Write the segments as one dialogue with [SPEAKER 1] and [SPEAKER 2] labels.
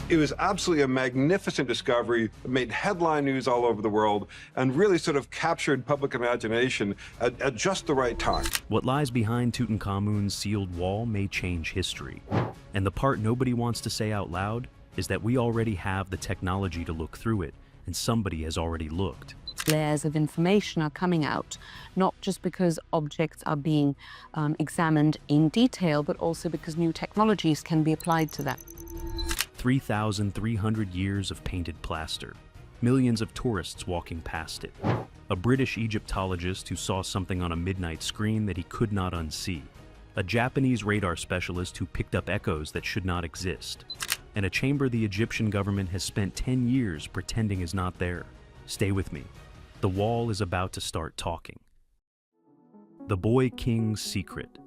[SPEAKER 1] It was absolutely a magnificent discovery, made headline news all over the world, and really sort of captured public imagination at just the right time.
[SPEAKER 2] What lies behind Tutankhamun's sealed wall may change history. And the part nobody wants to say out loud is that we already have the technology to look through it, and somebody has already looked.
[SPEAKER 3] Layers of information are coming out, not just because objects are being examined in detail, but also because new technologies can be applied to them.
[SPEAKER 2] 3,300 years of painted plaster, millions of tourists walking past it, a British Egyptologist who saw something on a midnight screen that he could not unsee, a Japanese radar specialist who picked up echoes that should not exist, and a chamber the Egyptian government has spent 10 years pretending is not there. Stay with me. The wall is about to start talking. The Boy King's Secret.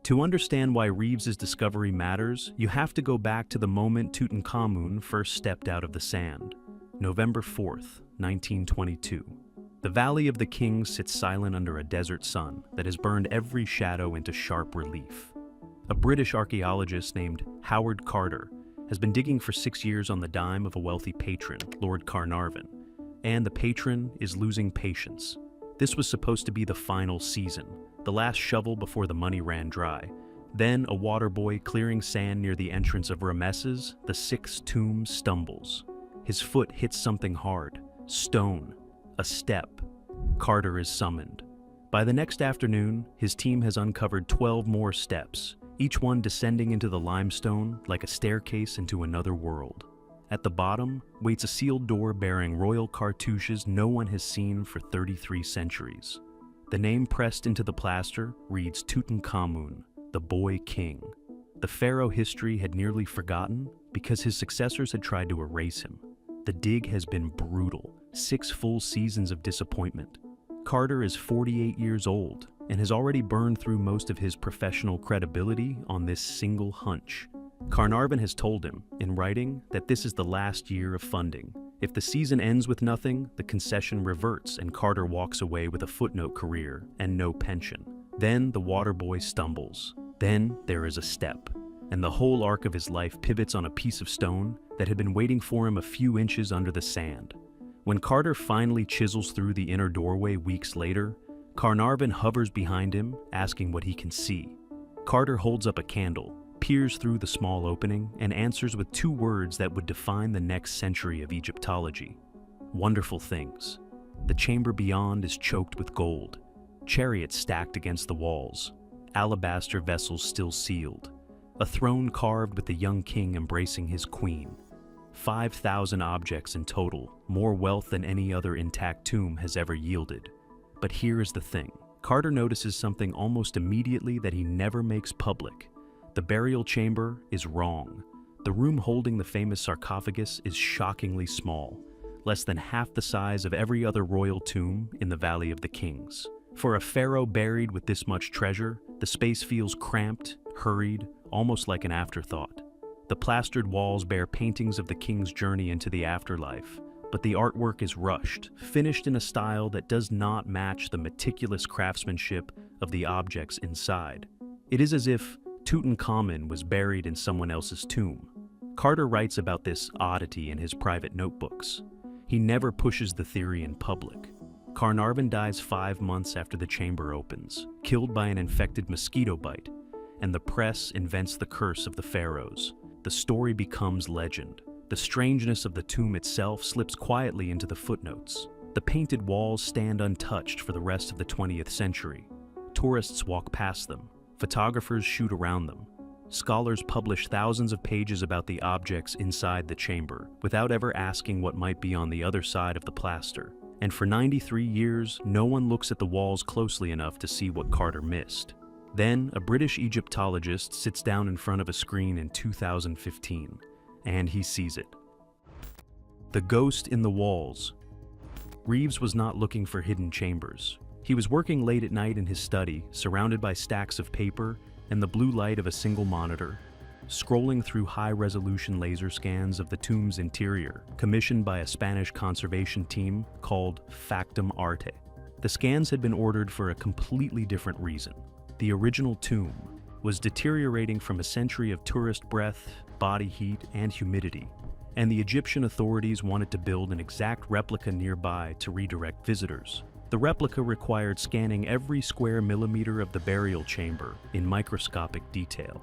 [SPEAKER 2] To understand why Reeves's discovery matters, you have to go back to the moment Tutankhamun first stepped out of the sand. November 4th, 1922. The Valley of the Kings sits silent under a desert sun that has burned every shadow into sharp relief. A British archaeologist named Howard Carter has been digging for 6 years on the dime of a wealthy patron, Lord Carnarvon, and the patron is losing patience. This was supposed to be the final season, the last shovel before the money ran dry. Then a water boy clearing sand near the entrance of Ramesses, the sixth tomb, stumbles. His foot hits something hard, stone, a step. Carter is summoned. By the next afternoon, his team has uncovered 12 more steps, each one descending into the limestone like a staircase into another world. At the bottom waits a sealed door bearing royal cartouches no one has seen for 33 centuries. The name pressed into the plaster reads Tutankhamun, the Boy King. The pharaoh history had nearly forgotten because his successors had tried to erase him. The dig has been brutal, 6 full seasons of disappointment. Carter is 48 years old and has already burned through most of his professional credibility on this single hunch. Carnarvon has told him, in writing, that this is the last year of funding. If the season ends with nothing, the concession reverts and Carter walks away with a footnote career and no pension. Then the water boy stumbles. Then there is a step, and the whole arc of his life pivots on a piece of stone that had been waiting for him a few inches under the sand. When Carter finally chisels through the inner doorway weeks later, Carnarvon hovers behind him, asking what he can see. Carter holds up a candle, peers through the small opening, and answers with 2 words that would define the next century of Egyptology. Wonderful things. The chamber beyond is choked with gold, chariots stacked against the walls, alabaster vessels still sealed, a throne carved with the young king embracing his queen. 5,000 objects in total, more wealth than any other intact tomb has ever yielded. But here is the thing. Carter notices something almost immediately that he never makes public. The burial chamber is wrong. The room holding the famous sarcophagus is shockingly small, less than half the size of every other royal tomb in the Valley of the Kings. For a pharaoh buried with this much treasure, the space feels cramped, hurried, almost like an afterthought. The plastered walls bear paintings of the king's journey into the afterlife, but the artwork is rushed, finished in a style that does not match the meticulous craftsmanship of the objects inside. It is as if Tutankhamun was buried in someone else's tomb. Carter writes about this oddity in his private notebooks. He never pushes the theory in public. Carnarvon dies 5 months after the chamber opens, killed by an infected mosquito bite, and the press invents the curse of the pharaohs. The story becomes legend. The strangeness of the tomb itself slips quietly into the footnotes. The painted walls stand untouched for the rest of the 20th century. Tourists walk past them. Photographers shoot around them. Scholars publish thousands of pages about the objects inside the chamber, without ever asking what might be on the other side of the plaster. And for 93 years, no one looks at the walls closely enough to see what Carter missed. Then, a British Egyptologist sits down in front of a screen in 2015, and he sees it. The ghost in the walls. Reeves was not looking for hidden chambers. He was working late at night in his study, surrounded by stacks of paper and the blue light of a single monitor, scrolling through high-resolution laser scans of the tomb's interior, commissioned by a Spanish conservation team called Factum Arte. The scans had been ordered for a completely different reason. The original tomb was deteriorating from a century of tourist breath, body heat, and humidity, and the Egyptian authorities wanted to build an exact replica nearby to redirect visitors. The replica required scanning every square millimeter of the burial chamber in microscopic detail.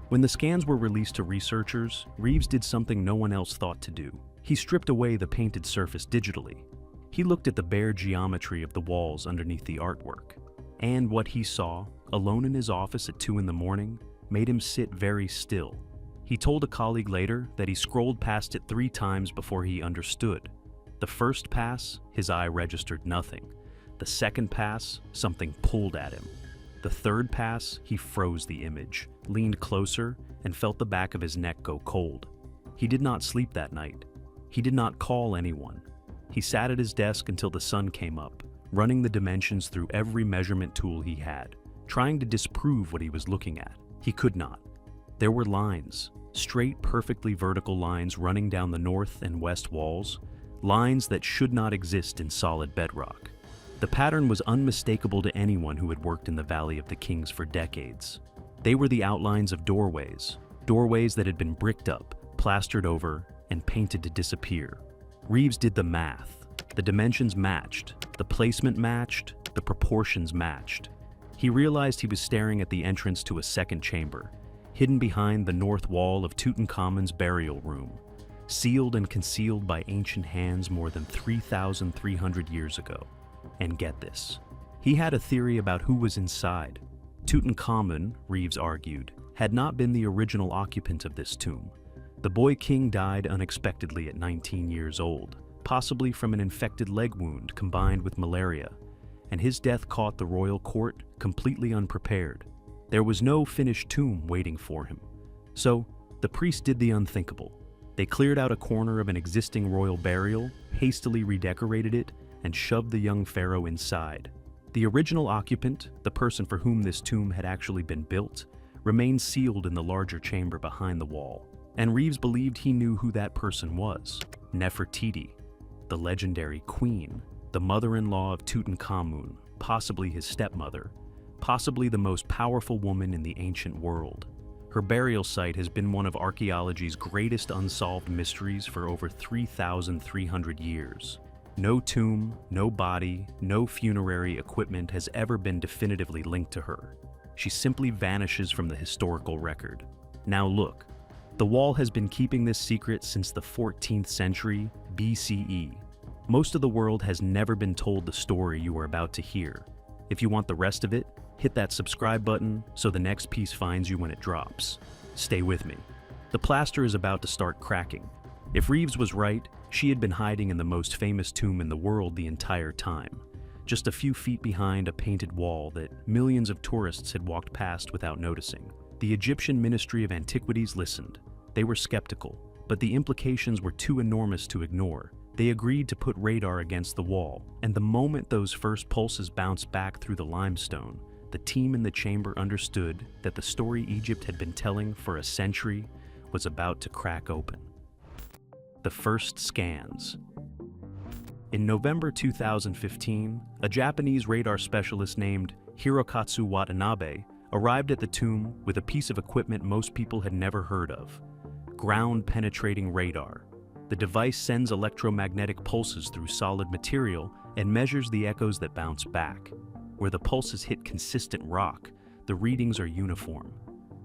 [SPEAKER 2] When the scans were released to researchers, Reeves did something no one else thought to do. He stripped away the painted surface digitally. He looked at the bare geometry of the walls underneath the artwork. And what he saw, alone in his office at 2 in the morning, made him sit very still. He told a colleague later that he scrolled past it 3 times before he understood. The first pass, his eye registered nothing. The second pass, something pulled at him. The third pass, he froze the image, leaned closer, and felt the back of his neck go cold. He did not sleep that night. He did not call anyone. He sat at his desk until the sun came up, running the dimensions through every measurement tool he had, trying to disprove what he was looking at. He could not. There were lines, straight, perfectly vertical lines running down the north and west walls, lines that should not exist in solid bedrock. The pattern was unmistakable to anyone who had worked in the Valley of the Kings for decades. They were the outlines of doorways that had been bricked up, plastered over, and painted to disappear. Reeves did the math. The dimensions matched, the placement matched, the proportions matched. He realized he was staring at the entrance to a second chamber, hidden behind the north wall of Tutankhamun's burial room, sealed and concealed by ancient hands more than 3,300 years ago. And get this, he had a theory about who was inside. Tutankhamun, Reeves argued, had not been the original occupant of this tomb. The boy king died unexpectedly at 19 years old, possibly from an infected leg wound combined with malaria, and his death caught the royal court completely unprepared. There was no finished tomb waiting for him. So, the priests did the unthinkable. They cleared out a corner of an existing royal burial, hastily redecorated it, and shoved the young pharaoh inside. The original occupant, the person for whom this tomb had actually been built, remained sealed in the larger chamber behind the wall. And Reeves believed he knew who that person was: Nefertiti, the legendary queen, the mother-in-law of Tutankhamun, possibly his stepmother, possibly the most powerful woman in the ancient world. Her burial site has been one of archaeology's greatest unsolved mysteries for over 3,300 years. No tomb, no body, no funerary equipment has ever been definitively linked to her. She simply vanishes from the historical record. Now look, the wall has been keeping this secret since the 14th century BCE. Most of the world has never been told the story you are about to hear. If you want the rest of it, hit that subscribe button so the next piece finds you when it drops. Stay with me. The plaster is about to start cracking. If Reeves was right, she had been hiding in the most famous tomb in the world the entire time, just a few feet behind a painted wall that millions of tourists had walked past without noticing. The Egyptian Ministry of Antiquities listened. They were skeptical, but the implications were too enormous to ignore. They agreed to put radar against the wall, and the moment those first pulses bounced back through the limestone, the team in the chamber understood that the story Egypt had been telling for a century was about to crack open. The first scans. In November 2015, a Japanese radar specialist named Hirokatsu Watanabe arrived at the tomb with a piece of equipment most people had never heard of: ground-penetrating radar. The device sends electromagnetic pulses through solid material and measures the echoes that bounce back. Where the pulses hit consistent rock, the readings are uniform.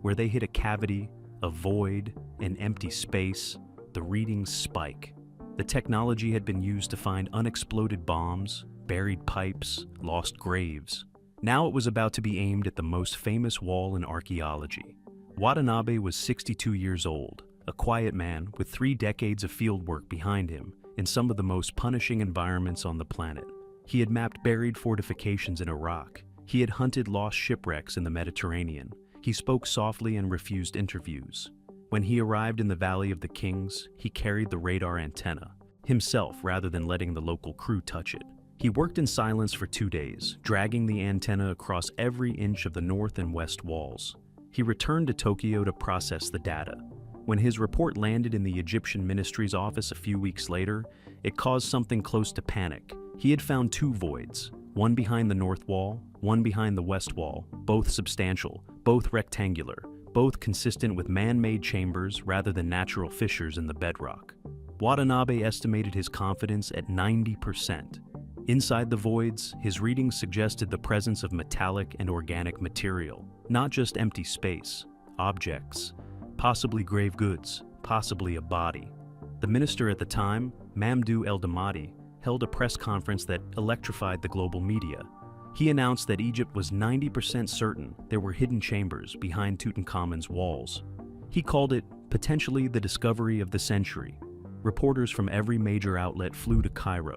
[SPEAKER 2] Where they hit a cavity, a void, an empty space, the readings spike. The technology had been used to find unexploded bombs, buried pipes, lost graves. Now it was about to be aimed at the most famous wall in archaeology. Watanabe was 62 years old, a quiet man with 3 decades of fieldwork behind him in some of the most punishing environments on the planet. He had mapped buried fortifications in Iraq. He had hunted lost shipwrecks in the Mediterranean. He spoke softly and refused interviews. When he arrived in the Valley of the Kings, he carried the radar antenna himself rather than letting the local crew touch it. He worked in silence for 2 days, dragging the antenna across every inch of the north and west walls. He returned to Tokyo to process the data. When his report landed in the Egyptian ministry's office a few weeks later, it caused something close to panic. He had found 2 voids, One behind the north wall, one behind the west wall, both substantial, both rectangular, both consistent with man-made chambers rather than natural fissures in the bedrock. Watanabe estimated his confidence at 90%. Inside the voids, his readings suggested the presence of metallic and organic material, not just empty space, objects, possibly grave goods, possibly a body. The minister at the time, Mamdouh El-Damati, held a press conference that electrified the global media. He announced that Egypt was 90% certain there were hidden chambers behind Tutankhamun's walls. He called it potentially the discovery of the century. Reporters from every major outlet flew to Cairo.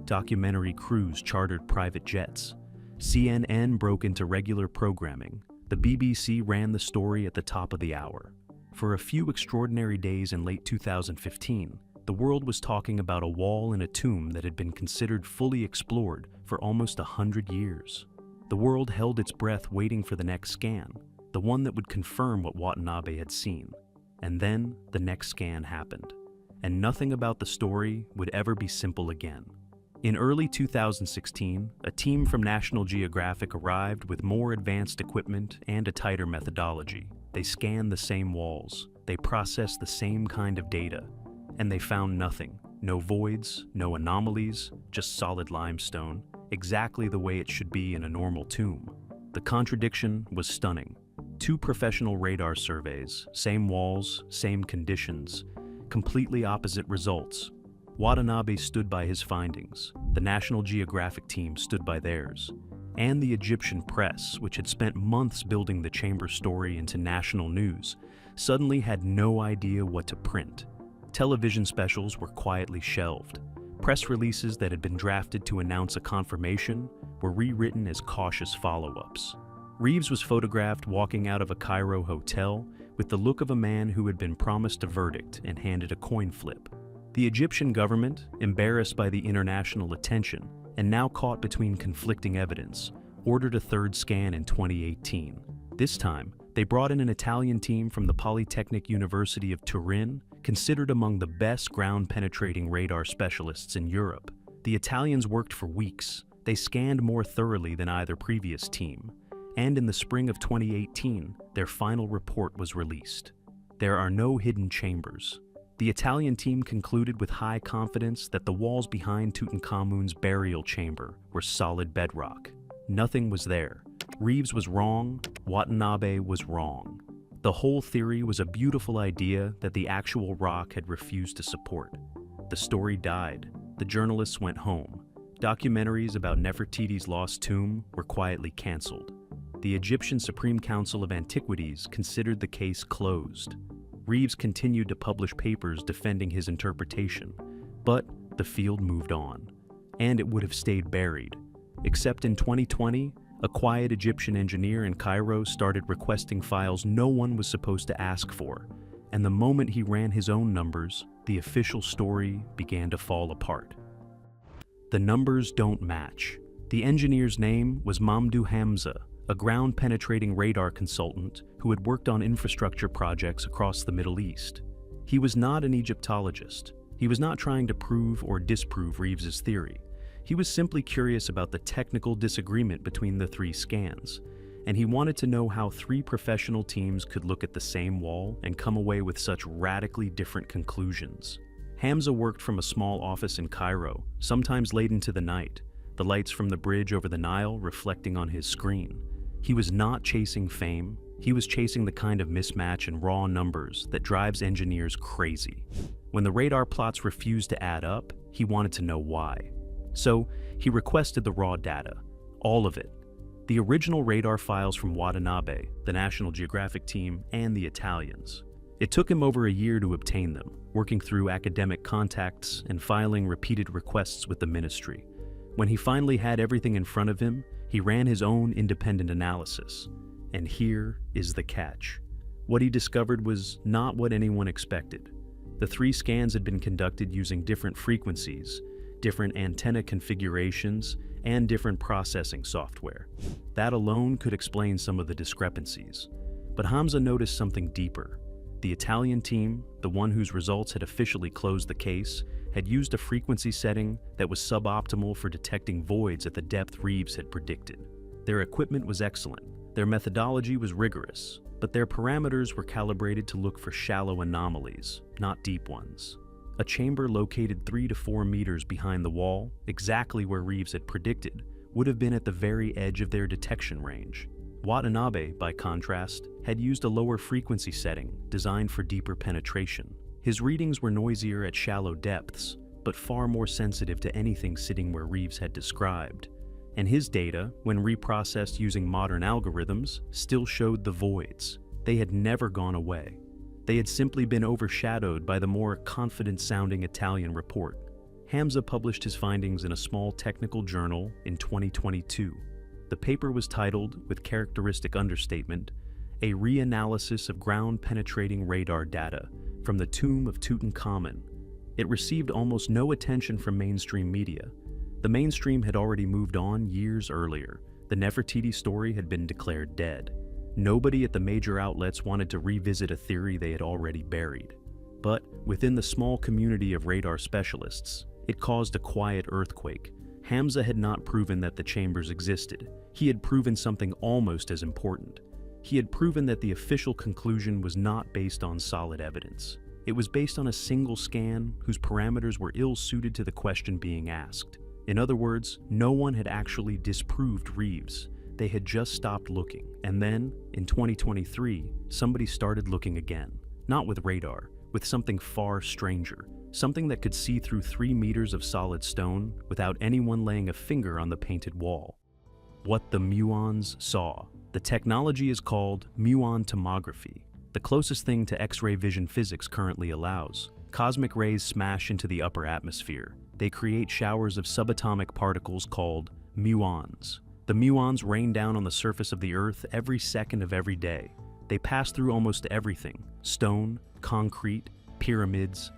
[SPEAKER 2] Documentary crews chartered private jets. CNN broke into regular programming. The BBC ran the story at the top of the hour. For a few extraordinary days in late 2015, the world was talking about a wall in a tomb that had been considered fully explored for almost 100 years. The world held its breath waiting for the next scan, the one that would confirm what Watanabe had seen. And then the next scan happened. And nothing about the story would ever be simple again. In early 2016, a team from National Geographic arrived with more advanced equipment and a tighter methodology. They scanned the same walls, they processed the same kind of data, and they found nothing. No voids, no anomalies, just solid limestone, exactly the way it should be in a normal tomb. The contradiction was stunning. 2 professional radar surveys, same walls, same conditions, completely opposite results. Watanabe stood by his findings, the National Geographic team stood by theirs, and the Egyptian press, which had spent months building the chamber story into national news, suddenly had no idea what to print. Television specials were quietly shelved. Press releases that had been drafted to announce a confirmation were rewritten as cautious follow-ups. Reeves was photographed walking out of a Cairo hotel with the look of a man who had been promised a verdict and handed a coin flip. The Egyptian government, embarrassed by the international attention and now caught between conflicting evidence, ordered a third scan in 2018. This time, they brought in an Italian team from the Polytechnic University of Turin, considered among the best ground-penetrating radar specialists in Europe. The Italians worked for weeks. They scanned more thoroughly than either previous team. And in the spring of 2018, their final report was released. There are no hidden chambers. The Italian team concluded with high confidence that the walls behind Tutankhamun's burial chamber were solid bedrock. Nothing was there. Reeves was wrong, Watanabe was wrong. The whole theory was a beautiful idea that the actual rock had refused to support. The story died. The journalists went home. Documentaries about Nefertiti's lost tomb were quietly canceled. The Egyptian Supreme Council of Antiquities considered the case closed. Reeves continued to publish papers defending his interpretation, but the field moved on, and it would have stayed buried. Except in 2020, a quiet Egyptian engineer in Cairo started requesting files no one was supposed to ask for, and the moment he ran his own numbers, the official story began to fall apart. The numbers don't match. The engineer's name was Mamdouh Hamza, a ground-penetrating radar consultant who had worked on infrastructure projects across the Middle East. He was not an Egyptologist. He was not trying to prove or disprove Reeves's theory. He was simply curious about the technical disagreement between the 3 scans, and he wanted to know how 3 professional teams could look at the same wall and come away with such radically different conclusions. Hamza worked from a small office in Cairo, sometimes late into the night, the lights from the bridge over the Nile reflecting on his screen. He was not chasing fame. He was chasing the kind of mismatch in raw numbers that drives engineers crazy. When the radar plots refused to add up, he wanted to know why. So he requested the raw data, all of it. The original radar files from Watanabe, the National Geographic team, and the Italians. It took him over a year to obtain them, working through academic contacts and filing repeated requests with the ministry. When he finally had everything in front of him, he ran his own independent analysis. And here is the catch. What he discovered was not what anyone expected. The 3 scans had been conducted using different frequencies, different antenna configurations, and different processing software. That alone could explain some of the discrepancies. But Hamza noticed something deeper. The Italian team, the one whose results had officially closed the case, had used a frequency setting that was suboptimal for detecting voids at the depth Reeves had predicted. Their equipment was excellent, their methodology was rigorous, but their parameters were calibrated to look for shallow anomalies, not deep ones. A chamber located 3 to 4 meters behind the wall, exactly where Reeves had predicted, would have been at the very edge of their detection range. Watanabe, by contrast, had used a lower frequency setting designed for deeper penetration. His readings were noisier at shallow depths, but far more sensitive to anything sitting where Reeves had described. And his data, when reprocessed using modern algorithms, still showed the voids. They had never gone away. They had simply been overshadowed by the more confident-sounding Italian report. Hamza published his findings in a small technical journal in 2022. The paper was titled, with characteristic understatement, "A Reanalysis of Ground-Penetrating Radar Data from the Tomb of Tutankhamun." It received almost no attention from mainstream media. The mainstream had already moved on years earlier. The Nefertiti story had been declared dead. Nobody at the major outlets wanted to revisit a theory they had already buried. But within the small community of radar specialists, it caused a quiet earthquake. Hamza had not proven that the chambers existed. He had proven something almost as important. He had proven that the official conclusion was not based on solid evidence. It was based on a single scan whose parameters were ill-suited to the question being asked. In other words, no one had actually disproved Reeves. They had just stopped looking. And then, in 2023, somebody started looking again. Not with radar, with something far stranger. Something that could see through 3 meters of solid stone without anyone laying a finger on the painted wall. What the muons saw. The technology is called muon tomography, the closest thing to X-ray vision physics currently allows. Cosmic rays smash into the upper atmosphere. They create showers of subatomic particles called muons. The muons rain down on the surface of the Earth every second of every day. They pass through almost everything: stone, concrete, pyramids.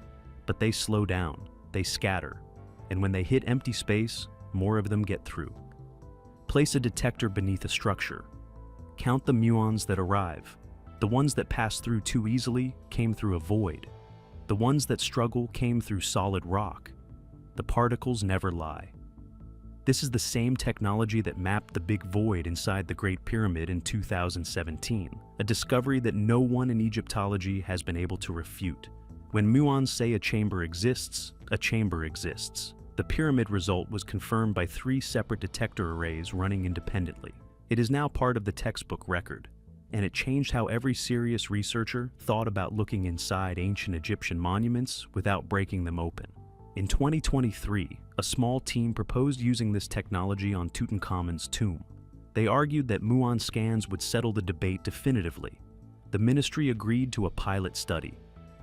[SPEAKER 2] But they slow down, they scatter, and when they hit empty space, more of them get through. Place a detector beneath a structure. Count the muons that arrive. The ones that pass through too easily came through a void. The ones that struggle came through solid rock. The particles never lie. This is the same technology that mapped the big void inside the Great Pyramid in 2017, a discovery that no one in Egyptology has been able to refute. When muons say a chamber exists, a chamber exists. The pyramid result was confirmed by 3 separate detector arrays running independently. It is now part of the textbook record, and it changed how every serious researcher thought about looking inside ancient Egyptian monuments without breaking them open. In 2023, a small team proposed using this technology on Tutankhamun's tomb. They argued that muon scans would settle the debate definitively. The ministry agreed to a pilot study.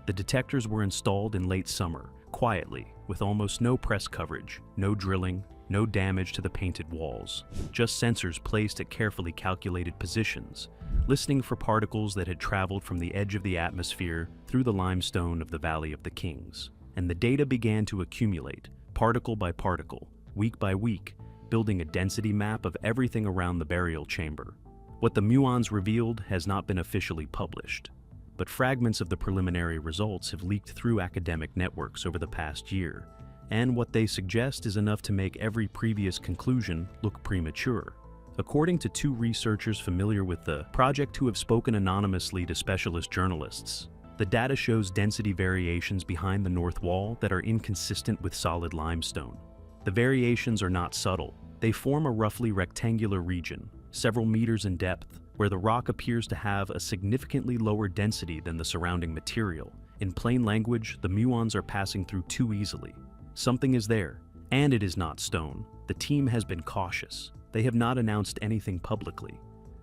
[SPEAKER 2] The detectors were installed in late summer, quietly, with almost no press coverage, no drilling, no damage to the painted walls, just sensors placed at carefully calculated positions, listening for particles that had traveled from the edge of the atmosphere through the limestone of the Valley of the Kings. And the data began to accumulate, particle by particle, week by week, building a density map of everything around the burial chamber. What the muons revealed has not been officially published, but fragments of the preliminary results have leaked through academic networks over the past year, and what they suggest is enough to make every previous conclusion look premature. According to 2 researchers familiar with the project who have spoken anonymously to specialist journalists, the data shows density variations behind the north wall that are inconsistent with solid limestone. The variations are not subtle. They form a roughly rectangular region, several meters in depth, where the rock appears to have a significantly lower density than the surrounding material. In plain language, the muons are passing through too easily. Something is there, and it is not stone. The team has been cautious. They have not announced anything publicly.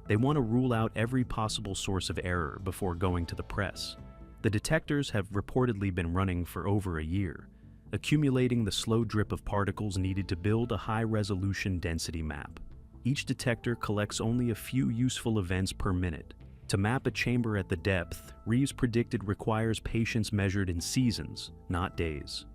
[SPEAKER 2] They want to rule out every possible source of error before going to the press. The detectors have reportedly been running for over a year, accumulating the slow drip of particles needed to build a high-resolution density map. Each detector collects only a few useful events per minute. To map a chamber at the depth, Reeves predicted requires patience measured in seasons, not days.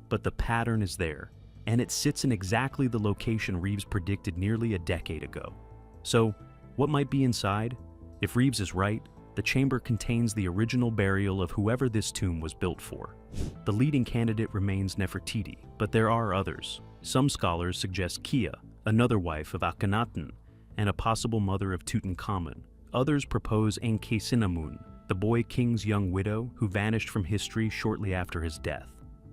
[SPEAKER 2] But the pattern is there, and it sits in exactly the location Reeves predicted nearly a decade ago. So, what might be inside? If Reeves is right, the chamber contains the original burial of whoever this tomb was built for. The leading candidate remains Nefertiti, but there are others. Some scholars suggest Kia, another wife of Akhenaten, and a possible mother of Tutankhamun. Others propose Tutankhamun, the boy king's young widow who vanished from history shortly after his death.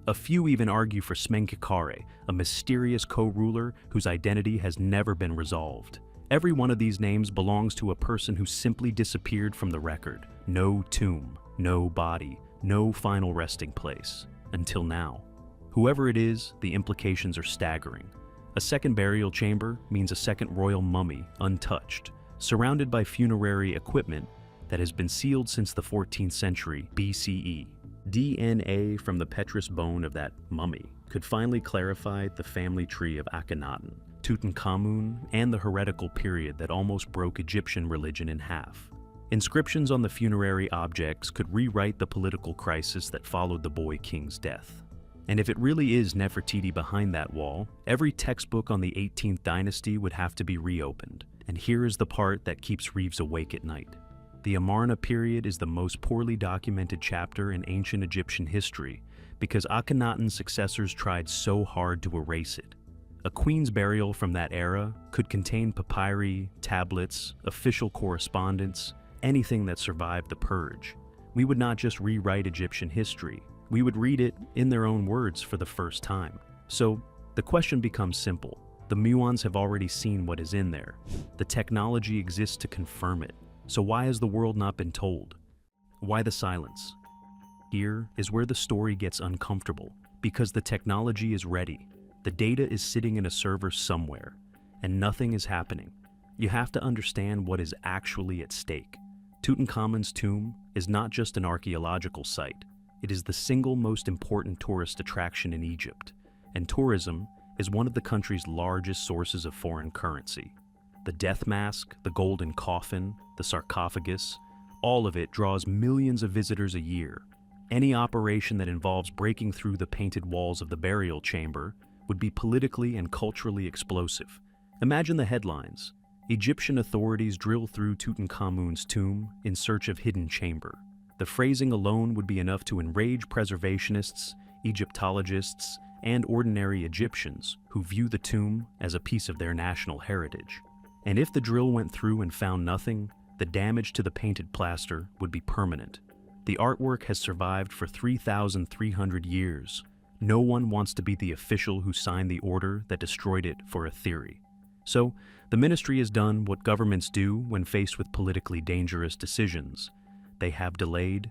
[SPEAKER 2] A few even argue for Smenkhkare, a mysterious co-ruler whose identity has never been resolved. Every one of these names belongs to a person who simply disappeared from the record. No tomb, no body, no final resting place. Until now. Whoever it is, the implications are staggering. A second burial chamber means a second royal mummy, untouched, surrounded by funerary equipment that has been sealed since the 14th century BCE. DNA from the petrous bone of that mummy could finally clarify the family tree of Akhenaten, Tutankhamun, and the heretical period that almost broke Egyptian religion in half. Inscriptions on the funerary objects could rewrite the political crisis that followed the boy king's death. And if it really is Nefertiti behind that wall, every textbook on the 18th dynasty would have to be reopened. And here is the part that keeps Reeves awake at night. The Amarna period is the most poorly documented chapter in ancient Egyptian history because Akhenaten's successors tried so hard to erase it. A queen's burial from that era could contain papyri, tablets, official correspondence, anything that survived the purge. We would not just rewrite Egyptian history, we would read it in their own words for the first time. So the question becomes simple. The muons have already seen what is in there. The technology exists to confirm it. So why has the world not been told? Why the silence? Here is where the story gets uncomfortable, because the technology is ready. The data is sitting in a server somewhere, and nothing is happening. You have to understand what is actually at stake. Tutankhamun's tomb is not just an archaeological site. It is the single most important tourist attraction in Egypt, and tourism is one of the country's largest sources of foreign currency. The death mask, the golden coffin, the sarcophagus, all of it draws millions of visitors a year. Any operation that involves breaking through the painted walls of the burial chamber would be politically and culturally explosive. Imagine the headlines. Egyptian authorities drill through Tutankhamun's tomb in search of hidden chamber. The phrasing alone would be enough to enrage preservationists, Egyptologists, and ordinary Egyptians who view the tomb as a piece of their national heritage. And if the drill went through and found nothing, the damage to the painted plaster would be permanent. The artwork has survived for 3,300 years. No one wants to be the official who signed the order that destroyed it for a theory. So, the ministry has done what governments do when faced with politically dangerous decisions. They have delayed,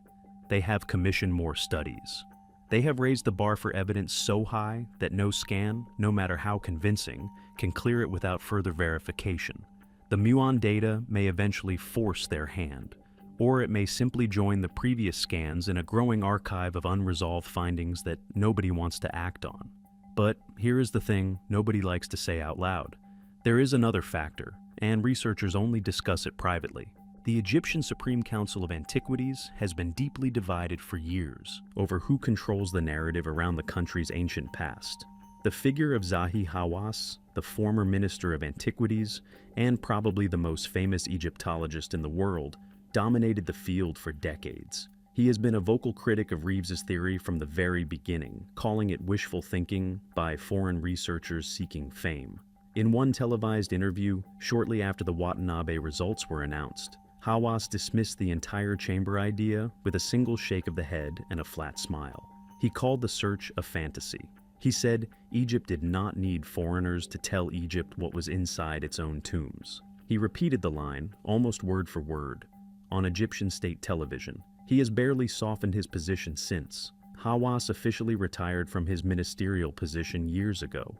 [SPEAKER 2] they have commissioned more studies. They have raised the bar for evidence so high that no scan, no matter how convincing, can clear it without further verification. The muon data may eventually force their hand, or it may simply join the previous scans in a growing archive of unresolved findings that nobody wants to act on. But here is the thing nobody likes to say out loud. There is another factor, and researchers only discuss it privately. The Egyptian Supreme Council of Antiquities has been deeply divided for years over who controls the narrative around the country's ancient past. The figure of Zahi Hawass, the former Minister of Antiquities, and probably the most famous Egyptologist in the world, dominated the field for decades. He has been a vocal critic of Reeves's theory from the very beginning, calling it wishful thinking by foreign researchers seeking fame. In one televised interview, shortly after the Watanabe results were announced, Hawass dismissed the entire chamber idea with a single shake of the head and a flat smile. He called the search a fantasy. He said Egypt did not need foreigners to tell Egypt what was inside its own tombs. He repeated the line, almost word for word, on Egyptian state television. He has barely softened his position since. Hawass officially retired from his ministerial position years ago,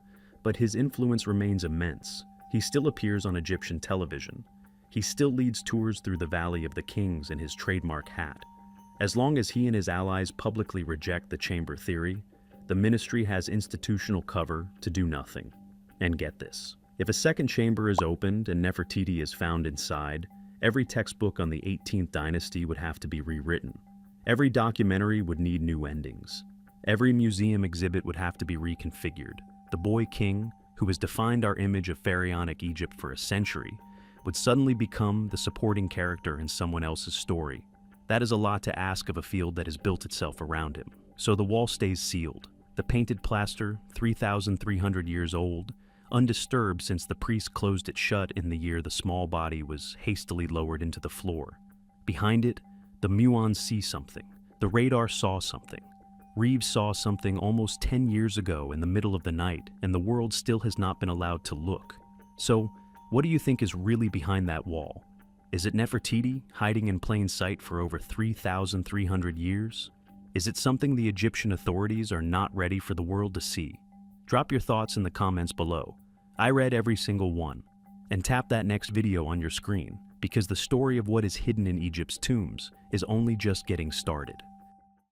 [SPEAKER 2] but his influence remains immense. He still appears on Egyptian television. He still leads tours through the Valley of the Kings in his trademark hat. As long as he and his allies publicly reject the chamber theory, the ministry has institutional cover to do nothing. And get this, if a second chamber is opened and Nefertiti is found inside, every textbook on the 18th dynasty would have to be rewritten. Every documentary would need new endings. Every museum exhibit would have to be reconfigured. The boy king, who has defined our image of pharaonic Egypt for a century, would suddenly become the supporting character in someone else's story. That is a lot to ask of a field that has built itself around him. So the wall stays sealed. The painted plaster, 3,300 years old, undisturbed since the priest closed it shut in the year the small body was hastily lowered into the floor. Behind it, the muons see something. The radar saw something. Reeves saw something almost 10 years ago in the middle of the night, and the world still has not been allowed to look. So, what do you think is really behind that wall? Is it Nefertiti, hiding in plain sight for over 3,300 years? Is it something the Egyptian authorities are not ready for the world to see? Drop your thoughts in the comments below. I read every single one. And tap that next video on your screen, because the story of what is hidden in Egypt's tombs is only just getting started.